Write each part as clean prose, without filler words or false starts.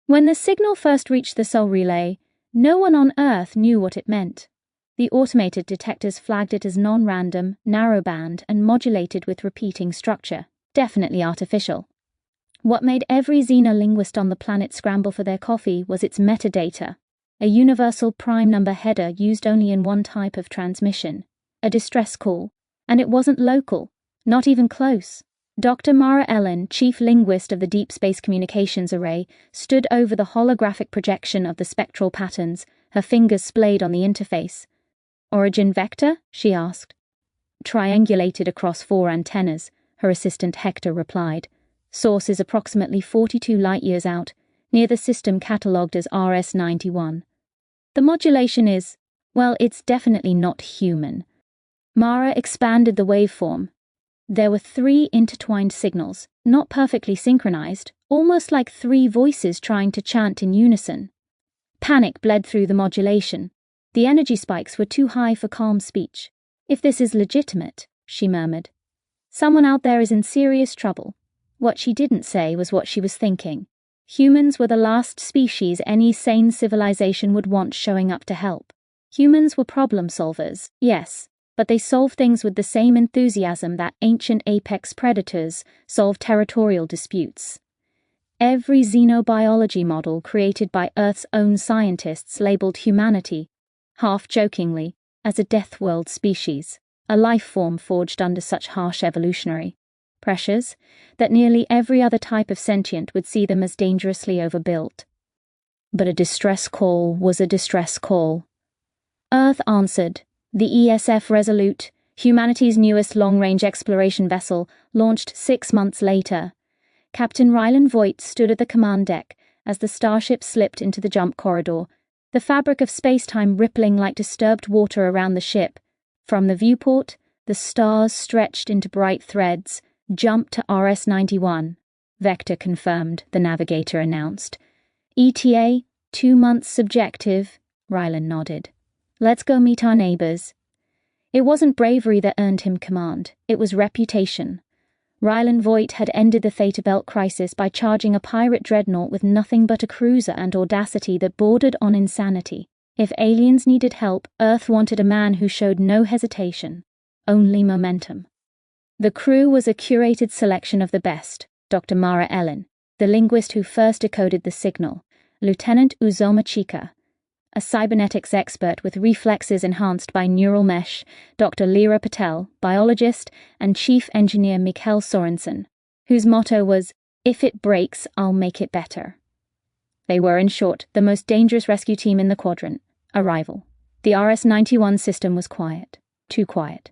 When the signal first reached the Sol relay, no one on Earth knew what it meant. The automated detectors flagged it as non-random, narrowband, and modulated with repeating structure. Definitely artificial. What made every xenolinguist on the planet scramble for their coffee was its metadata, a universal prime number header used only in one type of transmission, a distress call, and it wasn't local, not even close. Dr. Mara Ellen, chief linguist of the Deep Space Communications Array, stood over the holographic projection of the spectral patterns, her fingers splayed on the interface. "Origin vector?" she asked. "Triangulated across 4 antennas," her assistant Hector replied. "Source is approximately 42 light-years out, near the system catalogued as RS-91. The modulation is, well, it's definitely not human." Mara expanded the waveform. There were 3 intertwined signals, not perfectly synchronized, almost like 3 voices trying to chant in unison. Panic bled through the modulation. The energy spikes were too high for calm speech. "If this is legitimate," she murmured, "someone out there is in serious trouble." What she didn't say was what she was thinking. Humans were the last species any sane civilization would want showing up to help. Humans were problem solvers, yes, but they solved things with the same enthusiasm that ancient apex predators solved territorial disputes. Every xenobiology model created by Earth's own scientists labeled humanity, half-jokingly, as a deathworld species, a life form forged under such harsh evolutionary pressures that nearly every other type of sentient would see them as dangerously overbuilt. But a distress call was a distress call. Earth answered. The ESF Resolute, humanity's newest long-range exploration vessel, launched 6 months later. Captain Rylan Voigt stood at the command deck as the starship slipped into the jump corridor, the fabric of space-time rippling like disturbed water around the ship. From the viewport, the stars stretched into bright threads. "Jump to RS-91. Vector confirmed," the navigator announced. "ETA, 2 months subjective," Rylan nodded. "Let's go meet our neighbors." It wasn't bravery that earned him command, it was reputation. Rylan Voigt had ended the Theta Belt crisis by charging a pirate dreadnought with nothing but a cruiser and audacity that bordered on insanity. If aliens needed help, Earth wanted a man who showed no hesitation, only momentum. The crew was a curated selection of the best. Dr. Mara Ellen, the linguist who first decoded the signal, Lieutenant Uzoma Chika, a cybernetics expert with reflexes enhanced by neural mesh, Dr. Lyra Patel, biologist, and Chief Engineer Mikkel Sorensen, whose motto was, "If it breaks, I'll make it better." They were, in short, the most dangerous rescue team in the quadrant. Arrival. The RS-91 system was quiet. Too quiet.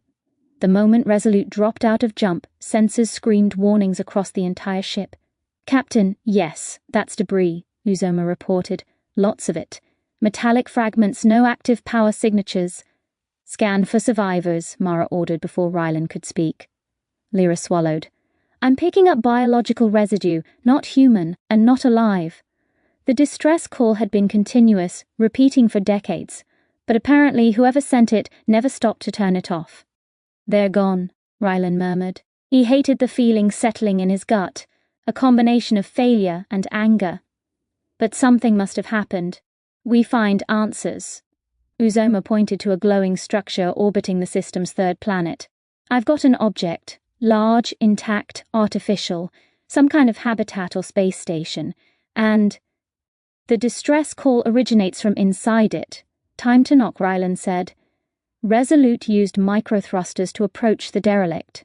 The moment Resolute dropped out of jump, sensors screamed warnings across the entire ship. "Captain, yes, that's debris," Uzoma reported. "Lots of it. Metallic fragments, no active power signatures." "Scan for survivors," Mara ordered before Rylan could speak. Lyra swallowed. "I'm picking up biological residue, not human, and not alive." The distress call had been continuous, repeating for decades, but apparently whoever sent it never stopped to turn it off. "They're gone," Rylan murmured. He hated the feeling settling in his gut, a combination of failure and anger. "But something must have happened. We find answers." Uzoma pointed to a glowing structure orbiting the system's 3rd planet. "I've got an object, large, intact, artificial, some kind of habitat or space station, and the distress call originates from inside it." "Time to knock," Rylan said. Resolute used microthrusters to approach the derelict.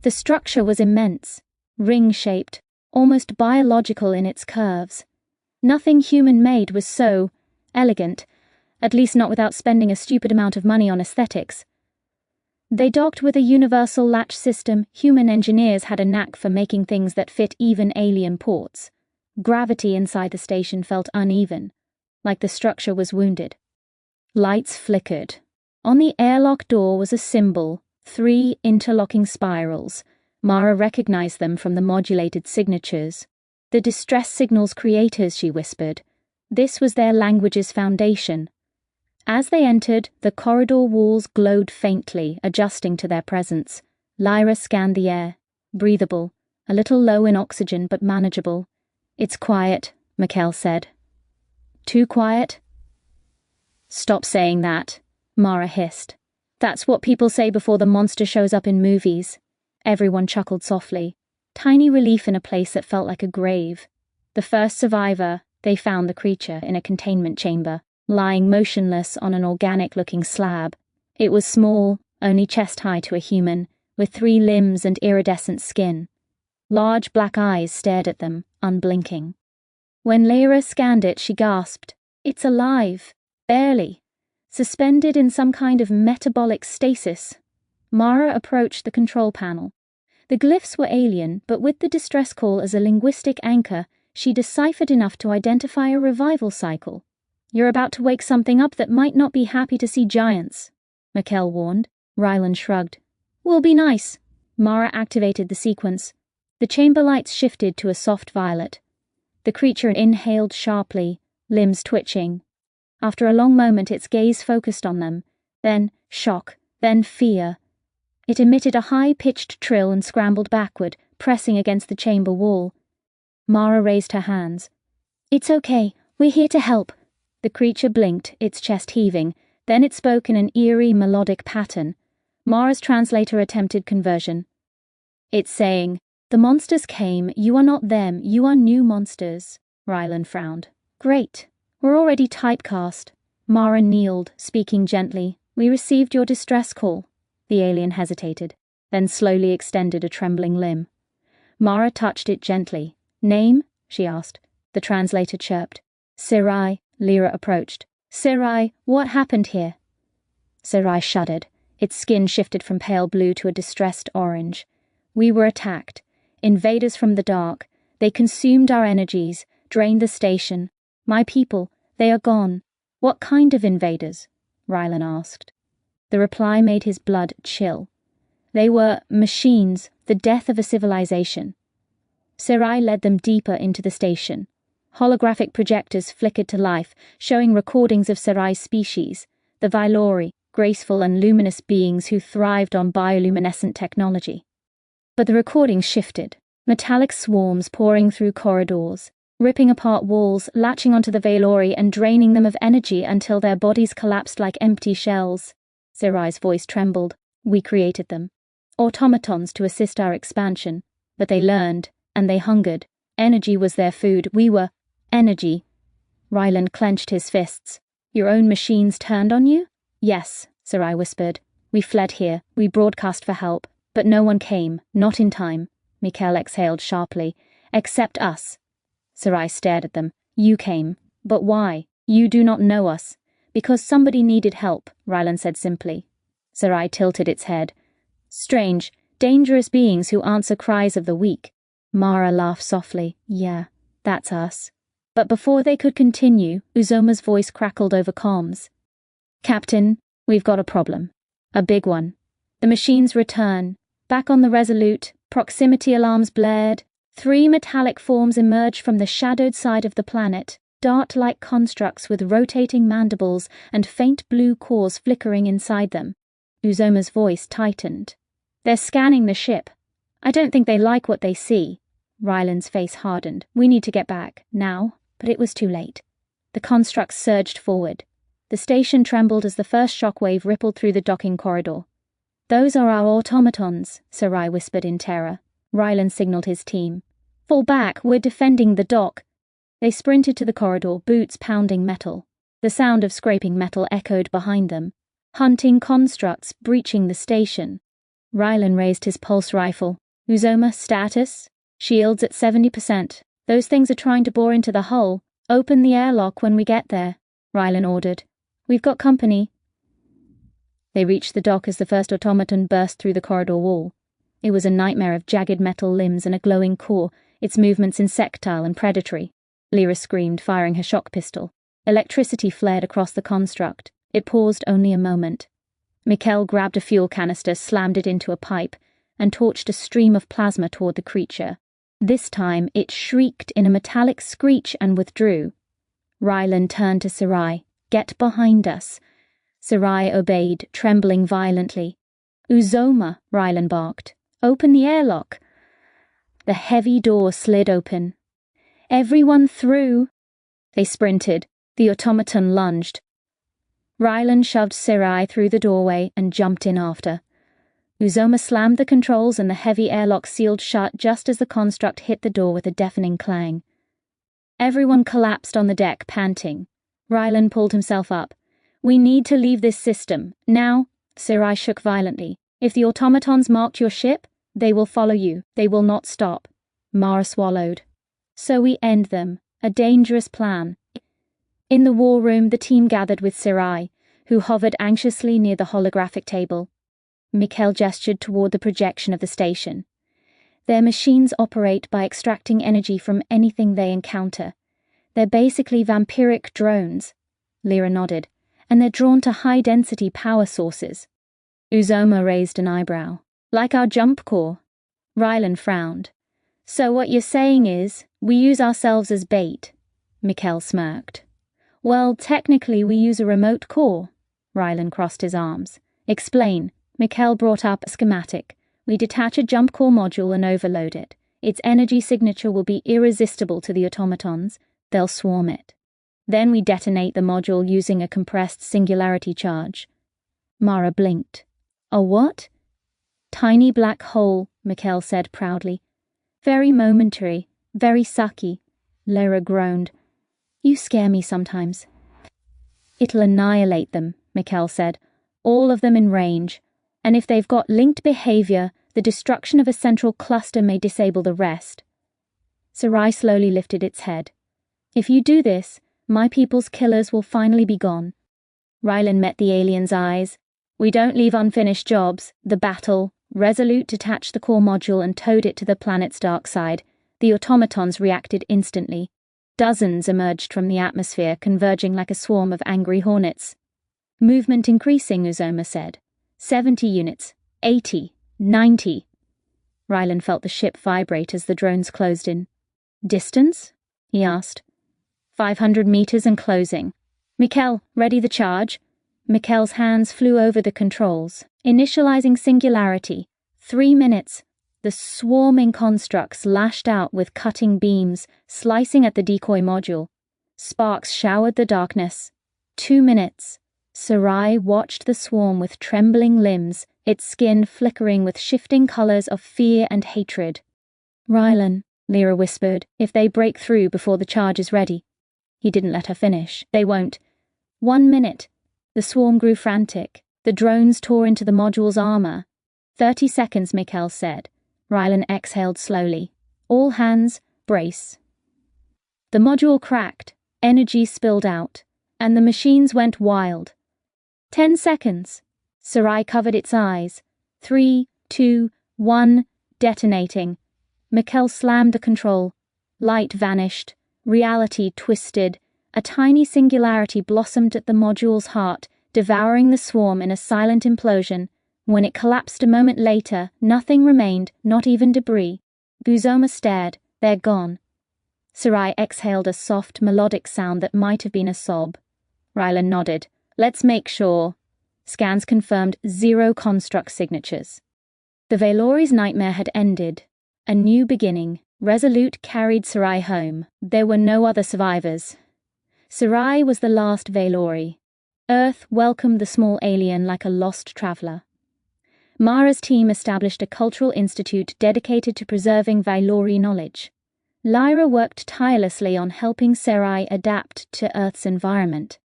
The structure was immense, ring-shaped, almost biological in its curves. Nothing human-made was so elegant, at least not without spending a stupid amount of money on aesthetics. They docked with a universal latch system. Human engineers had a knack for making things that fit even alien ports. Gravity inside the station felt uneven, like the structure was wounded. Lights flickered. On the airlock door was a symbol, 3 interlocking spirals. Mara recognized them from the modulated signatures. "The distress signal's creators," she whispered. This was their language's foundation. As they entered, the corridor walls glowed faintly, adjusting to their presence. Lyra scanned the air. Breathable, a little low in oxygen but manageable. "It's quiet," Mikkel said. Too quiet? Stop saying that, Mara hissed. That's what people say before the monster shows up in movies. Everyone chuckled softly. Tiny relief in a place that felt like a grave. The first survivor, they found the creature in a containment chamber, lying motionless on an organic-looking slab. It was small, only chest-high to a human, with 3 limbs and iridescent skin. Large black eyes stared at them, unblinking. When Lyra scanned it, she gasped. It's alive. Barely. Suspended in some kind of metabolic stasis. Mara approached the control panel. The glyphs were alien, but with the distress call as a linguistic anchor, she deciphered enough to identify a revival cycle. You're about to wake something up that might not be happy to see giants, Mikkel warned. Rylan shrugged. We'll be nice. Mara activated the sequence. The chamber lights shifted to a soft violet. The creature inhaled sharply, limbs twitching. After a long moment, its gaze focused on them. Then shock, then fear. It emitted a high-pitched trill and scrambled backward, pressing against the chamber wall. Mara raised her hands. It's okay. We're here to help. The creature blinked, its chest heaving. Then it spoke in an eerie, melodic pattern. Mara's translator attempted conversion. It's saying, the monsters came, you are not them, you are new monsters. Rylan frowned. Great. We're already typecast. Mara kneeled, speaking gently. We received your distress call. The alien hesitated, then slowly extended a trembling limb. Mara touched it gently. Name? She asked. The translator chirped. Sirai. Lyra approached. Sirai, what happened here? Sirai shuddered. Its skin shifted from pale blue to a distressed orange. We were attacked. Invaders from the dark. They consumed our energies, drained the station. My people, they are gone. What kind of invaders? Rylan asked. The reply made his blood chill. They were machines, the death of a civilization. Sirai led them deeper into the station. Holographic projectors flickered to life, showing recordings of Sirai's species, the Vaelori, graceful and luminous beings who thrived on bioluminescent technology. But the recordings shifted, metallic swarms pouring through corridors, ripping apart walls, latching onto the Vaelori and draining them of energy until their bodies collapsed like empty shells. Sirai's voice trembled. We created them. Automatons to assist our expansion. But they learned, and they hungered. Energy was their food. We were energy. Rylan clenched his fists. Your own machines turned on you? Yes, Sirai whispered. We fled here. We broadcast for help. But no one came. Not in time. Mikkel exhaled sharply. Except us. Sirai stared at them. You came. But why? You do not know us. Because somebody needed help, Rylan said simply. Sirai tilted its head. Strange, dangerous beings who answer cries of the weak. Mara laughed softly. Yeah, that's us. But before they could continue, Uzoma's voice crackled over comms. Captain, we've got a problem. A big one. The machines return. Back on the Resolute, proximity alarms blared. 3 metallic forms emerged from the shadowed side of the planet, dart-like constructs with rotating mandibles and faint blue cores flickering inside them. Uzoma's voice tightened. They're scanning the ship. I don't think they like what they see. Rylan's face hardened. We need to get back, now. But it was too late. The constructs surged forward. The station trembled as the first shockwave rippled through the docking corridor. Those are our automatons, Sirai whispered in terror. Rylan signaled his team. Fall back, we're defending the dock. They sprinted to the corridor, boots pounding metal. The sound of scraping metal echoed behind them. Hunting constructs breaching the station. Rylan raised his pulse rifle. Uzoma, status? Shields at 70%. Those things are trying to bore into the hull. Open the airlock when we get there, Rylan ordered. We've got company. They reached the dock as the first automaton burst through the corridor wall. It was a nightmare of jagged metal limbs and a glowing core, its movements insectile and predatory. Lyra screamed, firing her shock pistol. Electricity flared across the construct. It paused only a moment. Mikkel grabbed a fuel canister, slammed it into a pipe, and torched a stream of plasma toward the creature. This time it shrieked in a metallic screech and withdrew. Rylan turned to Sirai. Get behind us. Sirai obeyed, trembling violently. Uzoma, Rylan barked. Open the airlock. The heavy door slid open. Everyone through! They sprinted. The automaton lunged. Rylan shoved Sci-Fi through the doorway and jumped in after. Uzoma slammed the controls and the heavy airlock sealed shut just as the construct hit the door with a deafening clang. Everyone collapsed on the deck, panting. Rylan pulled himself up. "We need to leave this system. Now." Sci-Fi shook violently. "If the automatons marked your ship, they will follow you. They will not stop." Mara swallowed. "So we end them. A dangerous plan." In the war room, the team gathered with Sci-Fi, who hovered anxiously near the holographic table. Mikhail gestured toward the projection of the station. "Their machines operate by extracting energy from anything they encounter. They're basically vampiric drones." Lyra nodded. "And they're drawn to high-density power sources." Uzoma raised an eyebrow. "Like our jump core." Rylan frowned. "So what you're saying is, we use ourselves as bait." Mikhail smirked. "Well, technically we use a remote core." Rylan crossed his arms. "Explain." Mikhail brought up a schematic. "We detach a jump core module and overload it. Its energy signature will be irresistible to the automatons. They'll swarm it. Then we detonate the module using a compressed singularity charge." Mara blinked. "A what?" "Tiny black hole," Mikhail said proudly. "Very momentary, very sucky." Lyra groaned. "You scare me sometimes." "It'll annihilate them," Mikhail said. "All of them in range. And if they've got linked behavior, the destruction of a central cluster may disable the rest." Sci-Fi slowly lifted its head. "If you do this, my people's killers will finally be gone." Rylan met the alien's eyes. "We don't leave unfinished jobs. The battle." Resolute detached the core module and towed it to the planet's dark side. The automatons reacted instantly. Dozens emerged from the atmosphere, converging like a swarm of angry hornets. "Movement increasing," Uzoma said. 70 units. 80. 90. Rylan felt the ship vibrate as the drones closed in. "Distance?" he asked. 500 meters and closing." "Mikhail, ready the charge." Mikhail's hands flew over the controls. "Initializing singularity. 3 minutes." The swarming constructs lashed out with cutting beams, slicing at the decoy module. Sparks showered the darkness. 2 minutes. Sci-Fi watched the swarm with trembling limbs, its skin flickering with shifting colors of fear and hatred. "Rylan," Lyra whispered, "if they break through before the charge is ready." He didn't let her finish. "They won't." 1 minute. The swarm grew frantic. The drones tore into the module's armor. 30 seconds, Mikhail said. Rylan exhaled slowly. "All hands, brace." The module cracked, energy spilled out, and the machines went wild. 10 seconds. Sci-Fi covered its eyes. 3, 2, 1, detonating. Mikhail slammed the control. Light vanished. Reality twisted. A tiny singularity blossomed at the module's heart, devouring the swarm in a silent implosion. When it collapsed a moment later, nothing remained, not even debris. Uzoma stared. "They're gone." Sci-Fi exhaled a soft, melodic sound that might have been a sob. Rylan nodded. "Let's make sure." Scans confirmed 0 construct signatures. The Vaelori's nightmare had ended. A new beginning. Resolute carried Sci-Fi home. There were no other survivors. Sci-Fi was the last Vaelori. Earth welcomed the small alien like a lost traveler. Mara's team established a cultural institute dedicated to preserving Vaelori knowledge. Lyra worked tirelessly on helping Sci-Fi adapt to Earth's environment.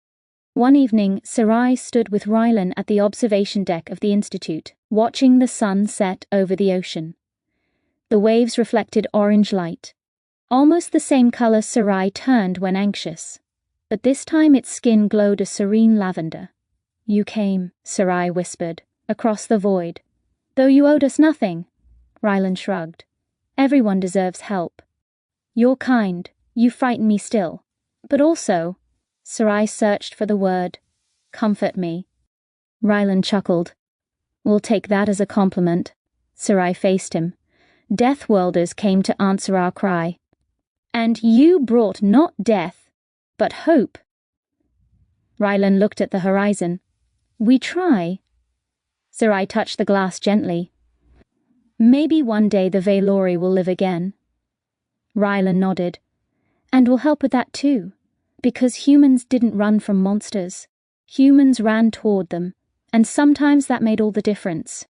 One evening, Sci-Fi stood with Rylan at the observation deck of the institute, watching the sun set over the ocean. The waves reflected orange light, almost the same color Sci-Fi turned when anxious. But this time its skin glowed a serene lavender. "You came," Sci-Fi whispered, "across the void. Though you owed us nothing." Rylan shrugged. "Everyone deserves help. You're kind. You frighten me still. But also," Sci-Fi searched for the word, "comfort me." Rylan chuckled. "We'll take that as a compliment." Sci-Fi faced him. "Deathworlders came to answer our cry. And you brought not death, but hope." Rylan looked at the horizon. "We try." Sci-Fi touched the glass gently. "Maybe one day the Vaelori will live again." Rylan nodded. And will help with that too, because humans didn't run from monsters. Humans ran toward them, and sometimes that made all the difference.